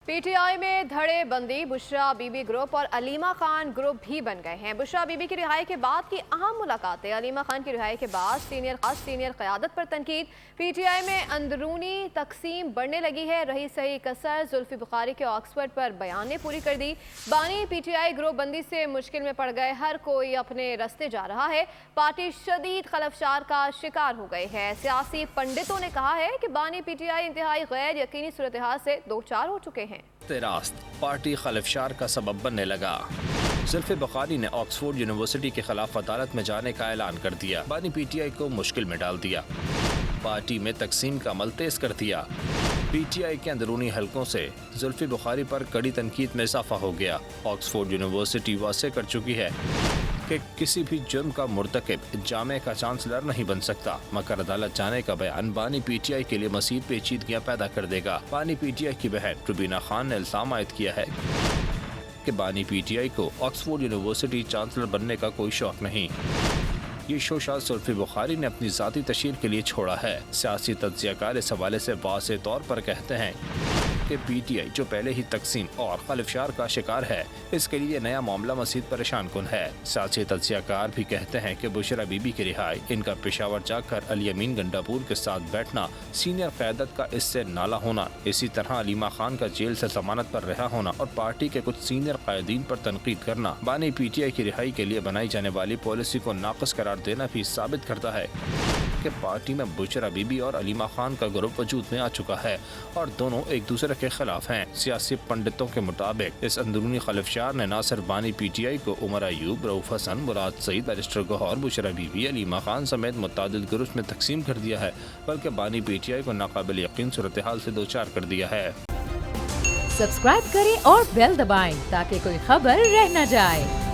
P T I में धड़े बंदी बुशरा बीबी ग्रुप और अलीमा खान ग्रुप भी बन गए हैं। बुशरा बीबी की रिहाई के बाद की अहम मुलाकातें। अलीमा खान की रिहाई के बाद सीनियर क़यादत पर तनकीद। पी टी आई में अंदरूनी तकसीम बढ़ने लगी है। रही सही कसर जुल्फी बुखारी के ऑक्सफर्ड पर बयान ने पूरी कर दी। बानी पी टी आई ग्रुप बंदी से मुश्किल में पड़ गए। हर कोई अपने रास्ते जा रहा है। पार्टी शदीद खलफशार का शिकार हो गई है। सियासी पंडितों ने कहा है कि बानी पी टी आई इंतहाई गैर यकीनी सूरत हाल से दो चार हो चुके हैं। रास्त पार्टी खलफशार का सबब बनने लगा। जुल्फी बुखारी ने ऑक्सफोर्ड यूनिवर्सिटी के खिलाफ अदालत में जाने का ऐलान कर दिया। बानी पीटीआई को मुश्किल में डाल दिया। पार्टी में तकसीम का अमल तेज कर दिया। पीटीआई के अंदरूनी हलकों से जुल्फी बुखारी पर कड़ी तनकीद में इजाफा हो गया। ऑक्सफोर्ड यूनिवर्सिटी वाज़ेह कर चुकी है कि किसी भी जुर्म का मुर्तकिब जामे का चांसलर नहीं बन सकता, मगर अदालत जाने का बयान बानी पीटीआई के लिए मज़ीद पेचीदगियां पैदा कर देगा। बानी पीटीआई की बहन रुबीना खान ने इल्ज़ाम आयद किया है कि बानी पीटीआई को ऑक्सफोर्ड यूनिवर्सिटी चांसलर बनने का कोई शौक नहीं। ये शोशाद जुल्फी बुखारी ने अपनी ज़ाती तशहीर के लिए छोड़ा है। सियासी तज्ज़ियाकार इस हवाले से वाज़ेह तौर पर कहते हैं कि पीटीआई जो पहले ही तकसीम और खलफशार का शिकार है, इसके लिए नया मामला मज़ीद परेशान कुन है। सियासी तज्ज़ियाकार भी कहते हैं कि बुशरा बीबी की रिहाई, इनका पेशावर जाकर अली अमीन गंडापुर के साथ बैठना, सीनियर क़यादत का इससे नाला होना, इसी तरह अलीमा खान का जेल से जमानत पर रिहा होना और पार्टी के कुछ सीनियर कायदीन पर तनकीद करना बानी पीटीआई की रिहाई के लिए बनाई जाने वाली पॉलिसी को नाक़िस करार देना भी साबित करता है कि पार्टी में बुशरा बीबी और अलीमा खान का ग्रुप वजूद में आ चुका है और दोनों एक दूसरे के खिलाफ हैं। सियासी पंडितों के मुताबिक इस अंदरूनी खलफशार ने न सिर्फ बानी पीटीआई को उमर अयूब, रऊफ हसन, मुराद सईद, बैरिस्टर गौहर, बुशरा बीबी, अलीमा खान समेत मुतअद्दिद ग्रुप्स में तकसीम कर दिया है, बल्कि बानी पीटीआई को नाकाबिल यकीन सूरत हाल से दो चार कर दिया है। सब्सक्राइब करें और बेल दबाएं ताकि कोई खबर रह न जाए।